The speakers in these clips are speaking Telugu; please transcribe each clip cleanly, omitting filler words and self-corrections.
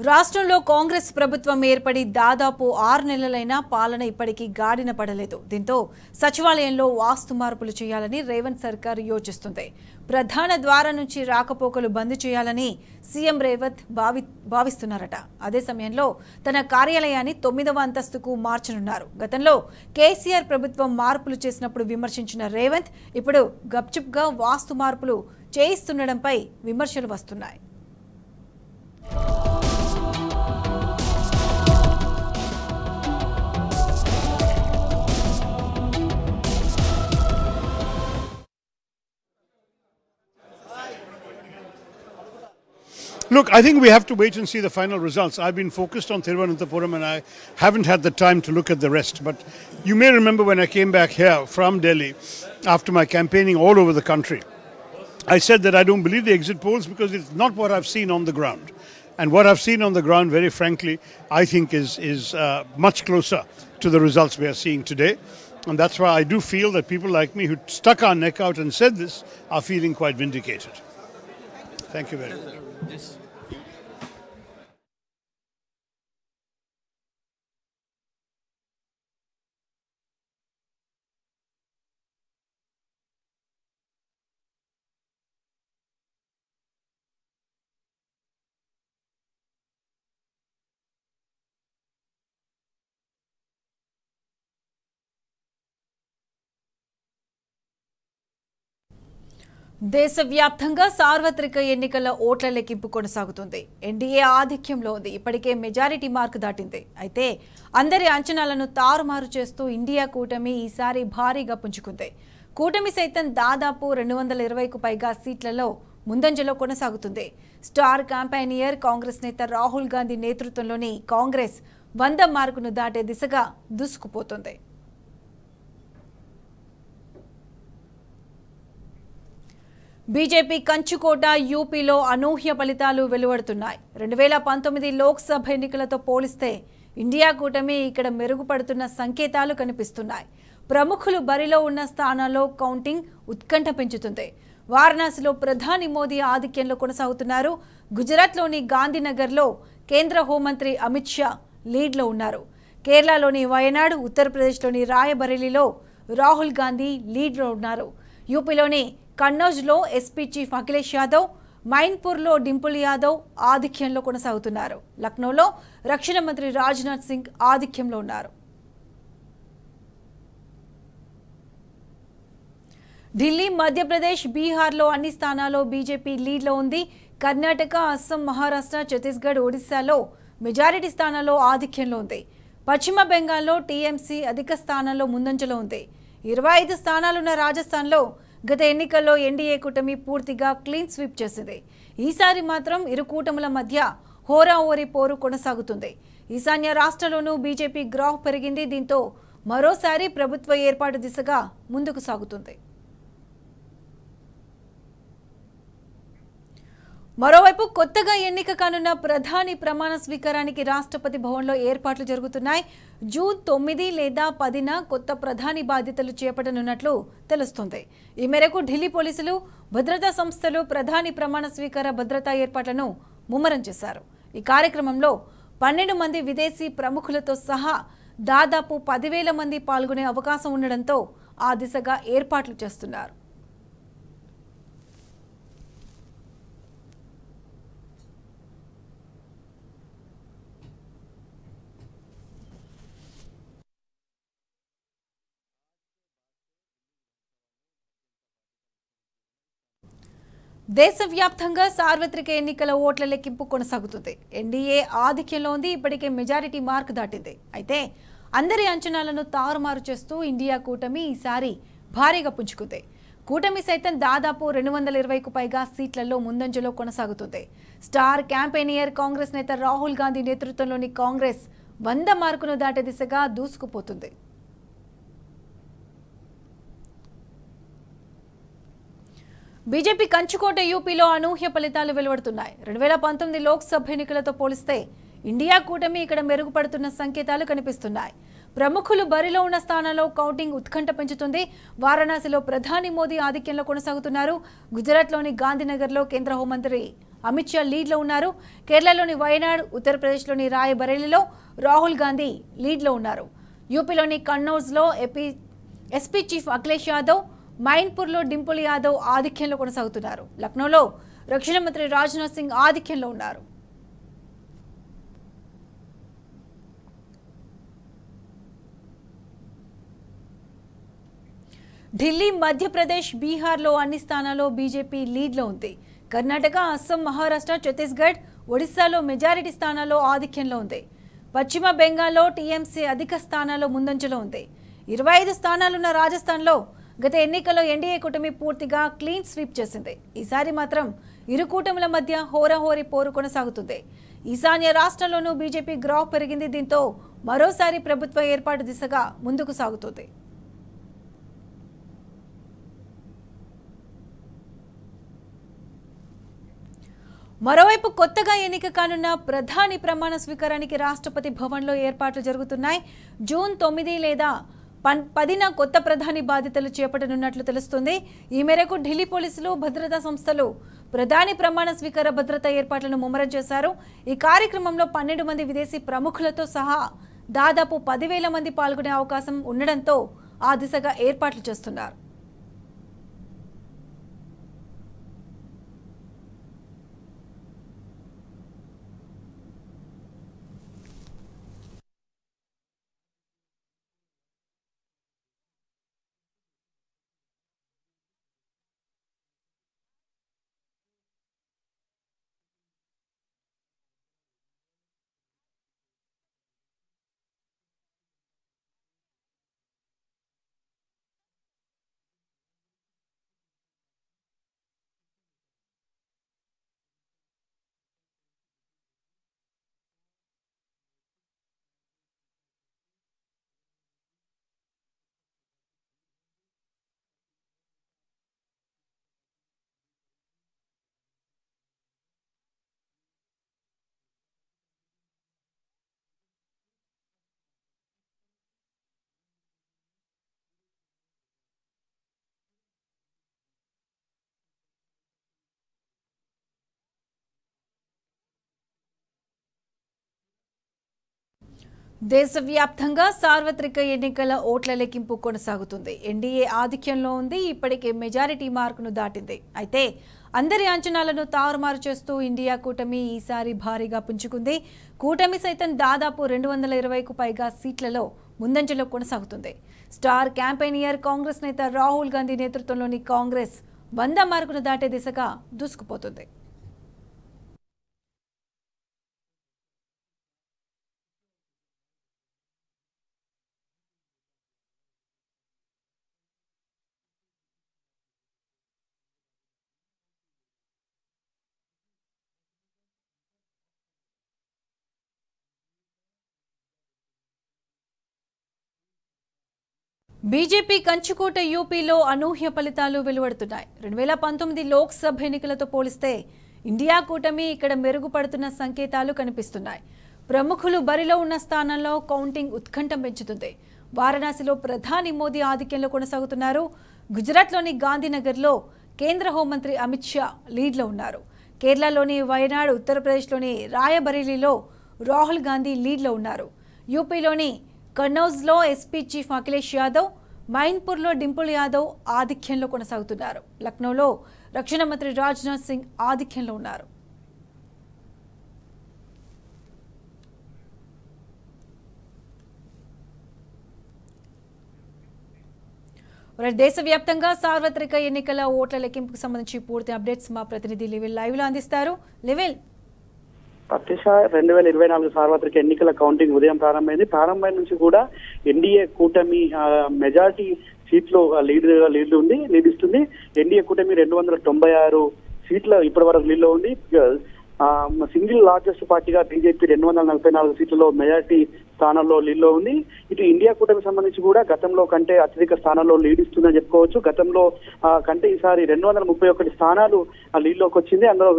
రాష్ట్రంలో కాంగ్రెస్ ప్రభుత్వం ఏర్పడి దాదాపు 6 నెలలైనా పాలన ఇప్పటికీ గాడిన పడలేదు. దీంతో సచివాలయంలో వాస్తు మార్పులు చేయాలని రేవంత్ సర్కార్ యోచిస్తుంది. ప్రధాన ద్వారం నుంచి రాకపోకలు బంద్ చేయాలని సీఎం రేవంత్ భావిస్తున్నారట. అదే సమయంలో తన కార్యాలయాన్ని 9వ అంతస్తుకు మార్చనున్నారు. గతంలో కేసీఆర్ ప్రభుత్వం మార్పులు చేసినప్పుడు విమర్శించిన రేవంత్ ఇప్పుడు గప్చుప్గా వాస్తు మార్పులు చేయిస్తుండడంపై విమర్శలు వస్తున్నాయి. Look, I think we have to wait and see the final results. I've been focused on Thiruvananthapuram and I haven't had the time to look at the rest. But you may remember when I came back here from Delhi after my campaigning all over the country, I said that I don't believe the exit polls because it's not what I've seen on the ground. And what I've seen on the ground, very frankly, I think is much closer to the results we are seeing today. And that's why I do feel that people like me who stuck our neck out and said this are feeling quite vindicated. Thank you very much. Yes. దేశవ్యాప్తంగా సార్వత్రిక ఎన్నికల ఓట్ల లెక్కింపు కొనసాగుతుంది. ఎన్డీఏ ఆధిక్యంలో ఉంది. ఇప్పటికే మెజారిటీ మార్క్ దాటింది. అయితే అందరి అంచనాలను తారుమారు చేస్తూ ఇండియా కూటమి ఈసారి భారీగా పుంజుకుంది. కూటమి సైతం దాదాపు 220కు పైగా సీట్లలో ముందంజలో కొనసాగుతుంది. స్టార్ క్యాంపెయినియర్ కాంగ్రెస్ నేత రాహుల్ గాంధీ నేతృత్వంలోని కాంగ్రెస్ 100 మార్కును దాటే దిశగా దూసుకుపోతుంది. బీజేపీ కంచుకోట యూపీలో అనూహ్య ఫలితాలు వెలువడుతున్నాయి. 2019 లోక్సభ ఎన్నికలతో పోలిస్తే ఇండియా కూటమి ఇక్కడ మెరుగుపడుతున్న సంకేతాలు కనిపిస్తున్నాయి. ప్రముఖులు బరిలో ఉన్న స్థానాల్లో కౌంటింగ్ ఉత్కంఠ పెంచుతుంది. వారణాసిలో ప్రధాని మోదీ ఆధిక్యంలో కొనసాగుతున్నారు. గుజరాత్లోని గాంధీనగర్లో కేంద్ర హోంమంత్రి అమిత్ షా లీడ్లో ఉన్నారు. కేరళలోని వయనాడ్, ఉత్తరప్రదేశ్లోని రాయబరేలీలో రాహుల్ గాంధీ లీడ్లో ఉన్నారు. యూపీలోని కన్నౌజ్లో ఎస్పీ చీఫ్ అఖిలేష్ యాదవ్, మైన్పూర్లో డింపుల్ యాదవ్ ఆధిక్యంలో కొనసాగుతున్నారు. లక్నోలో రక్షణ మంత్రి రాజ్నాథ్ సింగ్ ఆధిక్యంలో ఉన్నారు. ఢిల్లీ, మధ్యప్రదేశ్, బీహార్లో అన్ని స్థానాల్లో బీజేపీ లీడ్లో ఉంది. కర్ణాటక, అస్సాం, మహారాష్ట్ర, ఛత్తీస్గఢ్, ఒడిశాలో మెజారిటీ స్థానాల్లో ఆధిక్యంలో ఉంది. పశ్చిమ బెంగాల్లో టీఎంసీ అధిక స్థానాల్లో ముందంజలో ఉంది. 25 స్థానాలున్న రాజస్థాన్లో గత ఎన్నికల్లో ఎన్డీఏ కూటమి పూర్తిగా క్లీన్ స్వీప్ చేసింది. ఈసారి మాత్రం ఇరు కూటముల మధ్య హోరాహోరీ పోరు కొనసాగుతుంది. ఈశాన్య రాష్ట్రాల్లోనూ బీజేపీ గ్రాఫ్ పెరిగింది. దీంతో మరోసారి ప్రభుత్వ ఏర్పాటు దిశగా ముందుకు సాగుతుంది. మరోవైపు కొత్తగా ఎన్నిక కానున్న ప్రధాని ప్రమాణ స్వీకారానికి రాష్ట్రపతి భవన్లో ఏర్పాట్లు జరుగుతున్నాయి. జూన్ 9 లేదా 10న కొత్త ప్రధాని బాధ్యతలు చేపట్టనున్నట్లు తెలుస్తోంది. ఈ మేరకు ఢిల్లీ పోలీసులు, భద్రతా సంస్థలు ప్రధాని ప్రమాణ స్వీకార భద్రతా ఏర్పాట్లను ముమ్మరం చేశారు. ఈ కార్యక్రమంలో 12 మంది విదేశీ ప్రముఖులతో సహా దాదాపు 10,000 మంది పాల్గొనే అవకాశం ఉండడంతో ఆ దిశగా ఏర్పాట్లు చేస్తున్నారు. దేశవ్యాప్తంగా సార్వత్రిక ఎన్నికల ఓట్ల లెక్కింపు కొనసాగుతుంది. ఎన్డీఏ ఆధిక్యంలో ఉంది. ఇప్పటికే మెజారిటీ మార్క్ దాటింది. అయితే అందరి అంచనాలను తారుమారు చేస్తూ ఇండియా కూటమి ఈసారి భారీగా పుంజుకుంది. కూటమి సైతం దాదాపు 220కు పైగా సీట్లలో ముందంజలో కొనసాగుతుంది. స్టార్ క్యాంపెయినియర్ కాంగ్రెస్ నేత రాహుల్ గాంధీ నేతృత్వంలోని కాంగ్రెస్ 100 మార్కును దాటే దిశగా దూసుకుపోతుంది. బీజేపీ కంచుకోట యూపీలో అనూహ్య ఫలితాలు వెలువడుతున్నాయి. 2019 లోక్సభ ఎన్నికలతో పోలిస్తే ఇండియా కూటమి ఇక్కడ మెరుగుపడుతున్న సంకేతాలు కనిపిస్తున్నాయి. ప్రముఖులు బరిలో ఉన్న స్థానాల్లో కౌంటింగ్ ఉత్కంఠ పెంచుతుంది. వారణాసిలో ప్రధాని మోదీ ఆధిక్యంలో కొనసాగుతున్నారు. గుజరాత్లోని గాంధీనగర్లో కేంద్ర హోంమంత్రి అమిత్ షా లీడ్లో ఉన్నారు. కేరళలోని వయనాడ్, ఉత్తరప్రదేశ్లోని రాయబరేలీలో రాహుల్ గాంధీ లీడ్లో ఉన్నారు. యూపీలోని కన్నౌజ్లో ఎస్పీ చీఫ్ అఖిలేష్ యాదవ్, మైన్పూర్లో డింపుల్ యాదవ్ ఆధిక్యంలో కొనసాగుతున్నారు. లక్నోలో రక్షణ మంత్రి రాజ్నాథ్ సింగ్ ఆధిక్యంలో ఉన్నారు. ఢిల్లీ, మధ్యప్రదేశ్, బీహార్లో అన్ని స్థానాల్లో బీజేపీ లీడ్లో ఉంది. కర్ణాటక, అస్సాం, మహారాష్ట్ర, ఛత్తీస్గఢ్, ఒడిశాలో మెజారిటీ స్థానాల్లో ఆధిక్యంలో ఉంది. పశ్చిమ బెంగాల్లో టీఎంసీ అధిక స్థానాల్లో ముందంజలో ఉంది. 25 స్థానాలున్న రాజస్థాన్లో గత ఎన్నికల్లో ఎన్డీఏ కూటమి పూర్తిగా క్లీన్ స్వీప్ చేసింది. ఈసారి మాత్రం ఇరు కూటముల మధ్య హోరాహోరీ పోరు కొనసాగుతుంది. ఈశాన్య రాష్ట్రాల్లోనూ బీజేపీ గ్రాఫ్ పెరిగింది. దీంతో మరోసారి ప్రభుత్వ ఏర్పాటు దిశగా ముందుకు సాగుతుంది. మరోవైపు కొత్తగా ఎన్నిక కానున్న ప్రధాని ప్రమాణ స్వీకారానికి రాష్ట్రపతి భవన్లో ఏర్పాట్లు జరుగుతున్నాయి. జూన్ 9 లేదా 10న కొత్త ప్రధాని బాధ్యతలు చేపట్టనున్నట్లు తెలుస్తుంది. ఈ మేరకు ఢిల్లీ పోలీసులు, భద్రతా సంస్థలు ప్రధాని ప్రమాణ స్వీకార భద్రతా ఏర్పాట్లను ముమ్మరం చేశారు. ఈ కార్యక్రమంలో 12 మంది విదేశీ ప్రముఖులతో సహా దాదాపు 10,000 మంది పాల్గొనే అవకాశం ఉండడంతో ఆ దిశగా ఏర్పాట్లు చేస్తున్నారు. దేశవ్యాప్తంగా సార్వత్రిక ఎన్నికల ఓట్ల లెక్కింపు కొనసాగుతుంది. ఎన్డీఏ ఆధిక్యంలో ఉంది. ఇప్పటికే మెజారిటీ మార్కును దాటింది. అయితే అందరి అంచనాలను తారుమారు చేస్తూ ఇండియా కూటమి ఈసారి భారీగా పుంజుకుంది. కూటమి సైతం దాదాపు 220కు పైగా సీట్లలో ముందంజలో కొనసాగుతుంది. స్టార్ క్యాంపెయినియర్ కాంగ్రెస్ నేత రాహుల్ గాంధీ నేతృత్వంలోని కాంగ్రెస్ 100 మార్కును దాటే దిశగా దూసుకుపోతుంది. బీజేపీ కంచుకోట యూపీలో అనూహ్య ఫలితాలు వెలువడుతున్నాయి. 2019 లోక్సభ ఎన్నికలతో పోలిస్తే ఇండియా కూటమి ఇక్కడ మెరుగుపడుతున్న సంకేతాలు కనిపిస్తున్నాయి. ప్రముఖులు బరిలో ఉన్న స్థానంలో కౌంటింగ్ ఉత్కంఠం పెంచుతుంది. వారణాసిలో ప్రధాని మోదీ ఆధిక్యంలో కొనసాగుతున్నారు. గుజరాత్లోని గాంధీనగర్లో కేంద్ర హోంమంత్రి అమిత్ షా లీడ్లో ఉన్నారు. కేరళలోని వయనాడ్, ఉత్తరప్రదేశ్లోని రాయబరేలీలో రాహుల్ గాంధీ లీడ్లో ఉన్నారు. యూపీలోని కన్నౌజ్లో ఎస్పీ చీఫ్ అఖిలేష్ యాదవ్, మైన్పూర్లో డింపుల్ యాదవ్ ఆధిక్యంలో కొనసాగుతున్నారు. లక్నోలో రక్షణ మంత్రి రాజ్నాథ్ సింగ్ ఆధిక్యంలో ఉన్నారు. దేశవ్యాప్తంగా సార్వత్రిక ఎన్నికల ఓట్ల లెక్కింపుకు సంబంధించి పూర్తి అప్డేట్స్ మా ప్రతినిధి లివిల్ లైవ్ లో అందిస్తారు. లివిల్, ప్రత్యక్ష 2024 సార్వత్రిక ఎన్నికల కౌంటింగ్ ఉదయం ప్రారంభమైన నుంచి కూడా ఎన్డీఏ కూటమి మెజారిటీ సీట్లు లీడ్ ఇస్తుంది. ఎన్డీఏ కూటమి 296 సీట్ల ఇప్పటి వరకు లీడ్లో ఉంది. సింగిల్ లార్జెస్ట్ పార్టీగా బీజేపీ 244 సీట్లలో మెజారిటీ స్థానాల్లో లీడ్లో ఉంది. ఇటు ఇండియా కూటమికి సంబంధించి కూడా గతంలో కంటే అత్యధిక స్థానాల్లో లీడ్ ఇస్తుందని చెప్పుకోవచ్చు. గతంలో కంటే ఈసారి 231 స్థానాలు లీడ్లోకి వచ్చింది. అందులో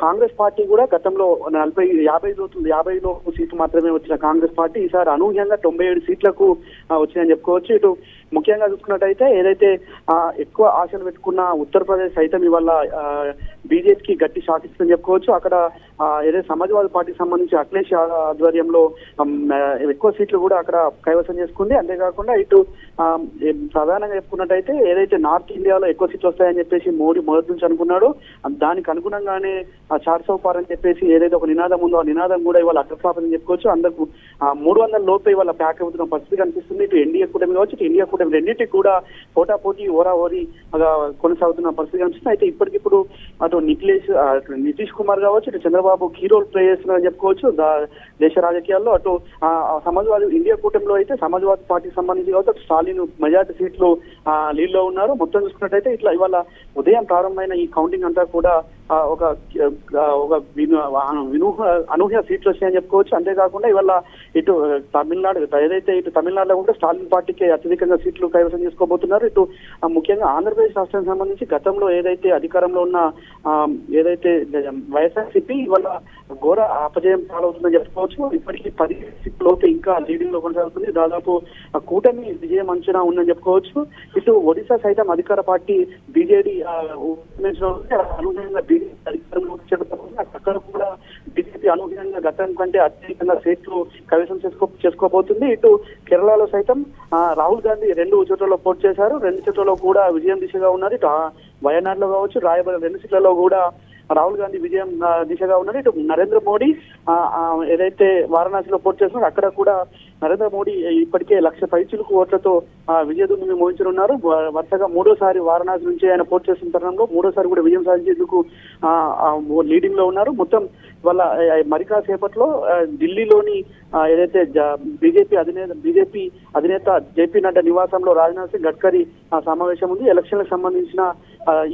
కాంగ్రెస్ పార్టీ కూడా గతంలో 50లో సీట్లు మాత్రమే వచ్చిన కాంగ్రెస్ పార్టీ ఈసారి అనూహ్యంగా 97 సీట్లకు వచ్చిందని చెప్పుకోవచ్చు. ఇటు ముఖ్యంగా చూసుకున్నట్టయితే ఏదైతే ఎక్కువ ఆశలు పెట్టుకున్న ఉత్తరప్రదేశ్ సైతం ఇవాళ బీజేపీకి గట్టి షాక్ ఇస్తుందని చెప్పుకోవచ్చు. అక్కడ ఏదైతే సమాజ్వాదీ పార్టీకి సంబంధించి అఖిలేష్ యాదవ్ ఆధ్వర్యంలో ఎక్కువ సీట్లు కూడా అక్కడ కైవసం చేసుకుంది. అంతేకాకుండా ఇటు ప్రధానంగా చెప్పుకున్నట్టయితే ఏదైతే నార్త్ ఇండియాలో ఎక్కువ సీట్లు వస్తాయని చెప్పేసి మోడీ మొదటి నుంచి అనుకున్నాడు. దానికి అనుగుణంగానే 400 పార్ అని చెప్పేసి ఏదైతే ఒక నినాదం ఉందో ఆ నినాదం కూడా ఇవాళ అగ్రస్థాపన చెప్పుకోవచ్చు. అందరికి 300 లోపే ఇవాళ ప్యాక్ అవుతున్న పరిస్థితి కనిపిస్తుంది. ఇటు ఎన్డీఏ కూటమి కావచ్చు, ఇటు ఇండియా కూటమి రెండింటికి కూడా పోటాపోటీ ఓరాఓరి కొనసాగుతున్న పరిస్థితి కనిపిస్తుంది. అయితే ఇప్పటికిప్పుడు అటు నితీష్ కుమార్ కావచ్చు, ఇటు చంద్రబాబు కీ రోల్ ప్లే చేస్తున్నారని చెప్పుకోవచ్చు దేశ రాజకీయాల్లో. అటు సమాజ్వాదీ ఇండియా కూటమిలో అయితే సమాజ్వాదీ పార్టీకి సంబంధించి కావచ్చు, అటు స్టాలిన్ మెజార్టీ సీట్లు లీడ్లో ఉన్నారు. మొత్తం చూసుకున్నట్టయితే ఇట్లా ఇవాళ ఉదయం ప్రారంభమైన ఈ కౌంటింగ్ అంతా కూడా ఒక అనూహ్య సీట్లు వచ్చాయని చెప్పుకోవచ్చు. అంతేకాకుండా ఇవాళ ఇటు తమిళనాడు ఏదైతే ఇటు తమిళనాడులో కూడా స్టాలిన్ పార్టీకి అత్యధికంగా సీట్లు కైవసం చేసుకోబోతున్నారు. ఇటు ముఖ్యంగా ఆంధ్రప్రదేశ్ రాష్ట్రానికి సంబంధించి గతంలో ఏదైతే అధికారంలో ఉన్న ఏదైతే వైఎస్ఆర్సీపీ ఇవాళ ఘోర అపజయం పాలవుతుందని చెప్పుకోవచ్చు. ఇప్పటికీ 10 సీట్లలోపు ఇంకా లీడింగ్ లో కొనసాగుతుంది. దాదాపు కూటమి విజయం అంచనా ఉందని చెప్పుకోవచ్చు. ఇటు ఒడిశా సైతం అధికార పార్టీ బీజేడీ అనూహ్యంగా అధికారంలో అక్కడ కూడా బీజేపీ అనూహ్యంగా గతం కంటే అత్యధికంగా సీట్లు కైవసం చేసుకోబోతుంది. ఇటు కేరళలో సైతం రాహుల్ గాంధీ 2 చోట్లలో పోటీ చేశారు. 2 చోట్లలో కూడా విజయం దిశగా ఉన్నారు. ఇటు వయనాడులో కావచ్చు, రాయబరేలీ 2 సీట్లలో కూడా రాహుల్ గాంధీ విజయం దిశగా ఉన్నారు. ఇటు నరేంద్ర మోడీ ఏదైతే వారణాసిలో పోటీ చేస్తున్నారో అక్కడ కూడా నరేంద్ర మోడీ ఇప్పటికే 1,00,000 పైచిలకు ఓట్లతో విజయదుందుని మోహించనున్నారు. వరుసగా 3వ వారణాసి నుంచి ఆయన పోటీ చేస్తున్న తరుణంలో 3వసారి కూడా విజయం సాధించేందుకు లీడింగ్ లో ఉన్నారు. మొత్తం వాళ్ళ మరి కాసేపట్లో ఢిల్లీలోని ఏదైతే బీజేపీ అధినేత జేపీ నడ్డా నివాసంలో రాజ్నాథ్ సింగ్, గడ్కరీ సమావేశం ఉంది. ఎలక్షన్లకు సంబంధించిన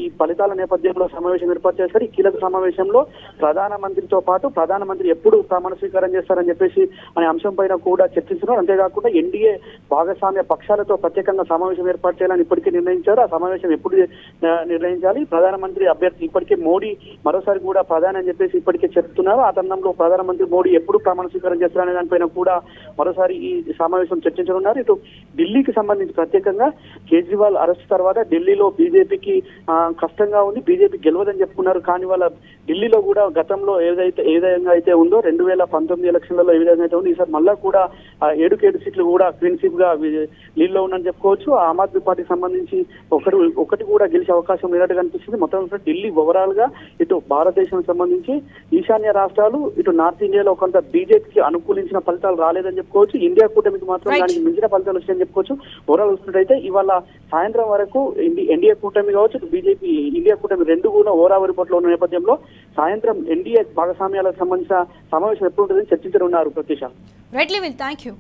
ఈ ఫలితాల నేపథ్యంలో సమావేశం ఏర్పాటు చేశారు. ఈ కీలక సమావేశంలో ప్రధానమంత్రితో పాటు ప్రధానమంత్రి ఎప్పుడు ప్రమాణ స్వీకారం చేస్తారని చెప్పేసి అనే అంశం పైన కూడా చర్చిస్తున్నారు. అంతేకాకుండా ఎన్డీఏ భాగస్వామ్య పక్షాలతో ప్రత్యేకంగా సమావేశం ఏర్పాటు చేయాలని ఇప్పటికే నిర్ణయించారు. ఆ సమావేశం ఎప్పుడు నిర్ణయించాలి? ప్రధానమంత్రి అభ్యర్థి ఇప్పటికే మోడీ మరోసారి కూడా ప్రధాని అని చెప్పేసి ఇప్పటికే చెప్తున్నారు. ఆ తరుణంలో ప్రధానమంత్రి మోడీ ఎప్పుడు ప్రమాణ స్వీకారం చేస్తారనే దానిపైన కూడా మరోసారి ఈ సమావేశం చర్చించనున్నారు. ఇటు ఢిల్లీకి సంబంధించి ప్రత్యేకంగా కేజ్రీవాల్ అరెస్ట్ తర్వాత ఢిల్లీలో బీజేపీకి కష్టంగా ఉంది. బీజేపీ గెలవదని చెప్పుకున్నారు. కానీ వాళ్ళ ఢిల్లీలో కూడా గతంలో ఏ విధంగా అయితే ఉందో 2019 ఎలక్షన్లలో ఏ విధంగా అయితే ఉందో ఈసారి మళ్ళా కూడా 7 సీట్లు కూడా క్లీన్ స్వీప్ గా లీడ్లో ఉందని చెప్పుకోవచ్చు. ఆమ్ ఆద్మీ పార్టీకి సంబంధించి ఒకటి కూడా గెలిచే అవకాశం లేనట్టు కనిపిస్తుంది. మొత్తం ఢిల్లీ ఓవరాల్ గా ఇటు భారతదేశానికి సంబంధించి ఈశాన్య రాష్ట్రాలు, ఇటు నార్త్ ఇండియాలో కొంత బీజేపీకి అనుకూలించిన ఫలితాలు రాలేదని చెప్పుకోవచ్చు. ఇండియా కూటమికి మాత్రం దానికి మించిన ఫలితాలు వచ్చాయని చెప్పుకోవచ్చు. ఓవరాల్ చూసినట్టయితే ఇవాళ సాయంత్రం వరకు ఎన్డీఏ కూటమి కావచ్చు, బీజేపీ ఇండియా కూటమి 2 కూడా ఓరావరి పోట్లో ఉన్న నేపథ్యంలో సాయంత్రం ఎన్డీఏ భాగస్వామ్యాలకు సంబంధించిన సమావేశం ఎప్పుడు ఉంటుందని చర్చించనున్నారు. Pratyusha. Right level, thank you.